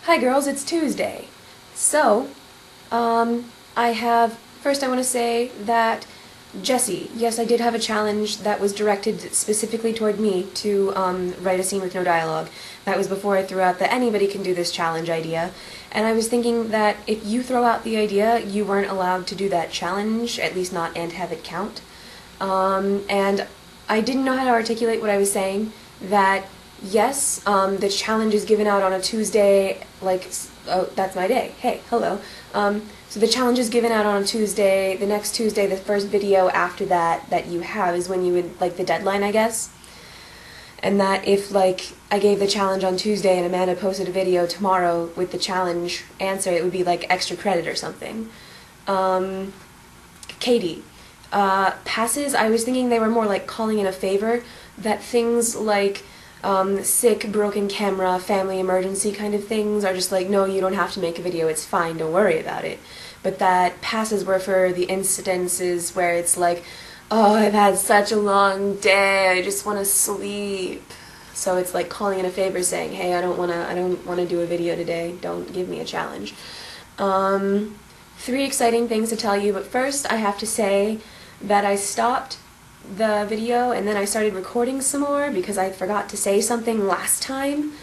Hi girls, it's Tuesday. So, first I want to say that Jessie, yes, I did have a challenge that was directed specifically toward me to write a scene with no dialogue. That was before I threw out the anybody can do this challenge idea. And I was thinking that if you throw out the idea, you weren't allowed to do that challenge, at least not and have it count. And I didn't know how to articulate what I was saying, that yes, the challenge is given out on a Tuesday, oh, that's my day, hey, hello. So the challenge is given out on a Tuesday, the next Tuesday, the first video after that you have is when you would, the deadline, I guess. And that if, I gave the challenge on Tuesday and Amanda posted a video tomorrow with the challenge answer, it would be, extra credit or something. Katie. Passes, I was thinking they were more calling in a favor, that things like sick, broken camera, family emergency kind of things are just no, you don't have to make a video, it's fine, don't worry about it. But that passes were for the incidences where it's oh, I've had such a long day, I just want to sleep. So it's calling in a favor saying, hey, I don't want to do a video today, don't give me a challenge. 3 exciting things to tell you, but first I have to say that I stopped the video and then I started recording some more because I forgot to say something last time,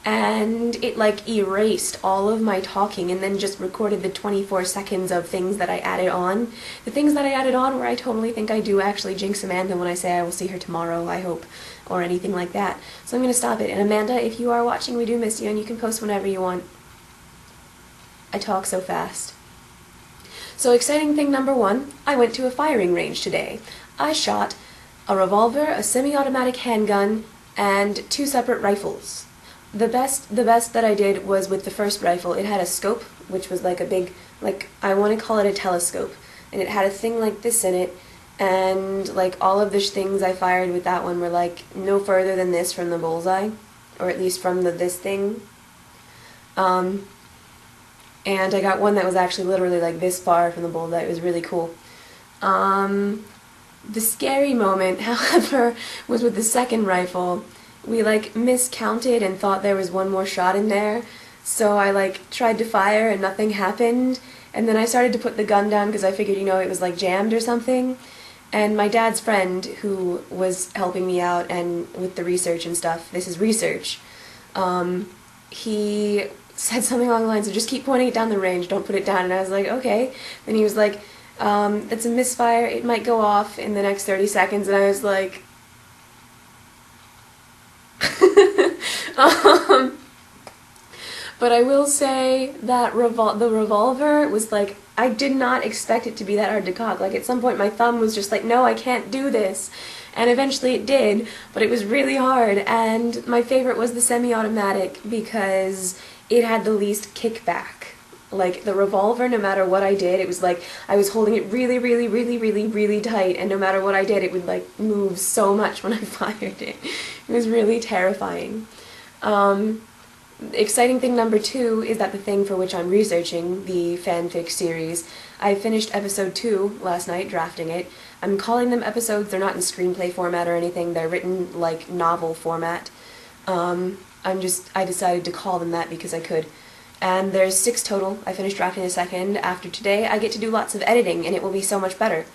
and it erased all of my talking and then just recorded the 24 seconds of things that I added on. The things that I added on where I totally think I do actually jinx Amanda when I say I will see her tomorrow, I hope, or anything like that. So I'm going to stop it. And Amanda, if you are watching, we do miss you and you can post whenever you want. I talk so fast. So exciting thing number 1, I went to a firing range today. I shot a revolver, a semi-automatic handgun, and 2 separate rifles. The best that I did was with the first rifle. It had a scope, which was a big, I want to call it a telescope, and it had a thing like this in it, and all of the things I fired with that one were no further than this from the bullseye, or at least from this thing. And I got one that was actually literally this far from the bullseye. It was really cool. The scary moment, however, was with the second rifle. We miscounted and thought there was one more shot in there, so I tried to fire and nothing happened, and then I started to put the gun down because I figured, it was jammed or something. And my dad's friend, who was helping me out and with the research and stuff, this is research, he said something along the lines of, just keep pointing it down the range, don't put it down. And I was like, okay. Then he was like, that's a misfire, it might go off in the next 30 seconds. And I was like, but I will say that the revolver was I did not expect it to be that hard to cock. At some point my thumb was just no, I can't do this. And eventually it did, but it was really hard. And my favorite was the semi-automatic because it had the least kickback. The revolver, no matter what I did, it was I was holding it really, really, really, really, really tight, and no matter what I did, it would move so much when I fired it. It was really terrifying. Exciting thing number 2 is that the thing for which I'm researching, the fanfic series, I finished episode 2 last night, drafting it. I'm calling them episodes, they're not in screenplay format or anything, they're written novel format. I decided to call them that because I could. And there's 6 total. I finished drafting the second. After today, I get to do lots of editing, and it will be so much better.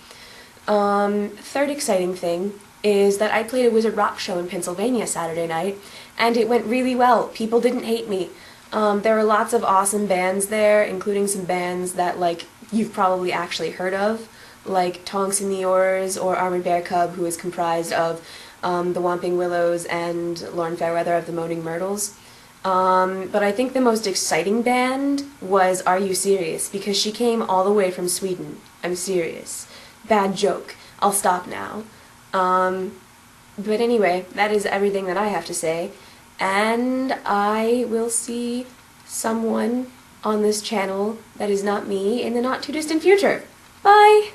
Third exciting thing is that I played a Wizard Rock show in Pennsylvania Saturday night, and it went really well. People didn't hate me. There were lots of awesome bands there, including some bands that, you've probably actually heard of, like Tonks and the Oars or Armored Bear Cub, who is comprised of the Whomping Willows and Lauren Fairweather of the Moaning Myrtles. But I think the most exciting band was Are You Serious? Because she came all the way from Sweden. I'm serious. Bad joke. I'll stop now. But anyway, that is everything that I have to say, and I will see someone on this channel that is not me in the not too distant future. Bye!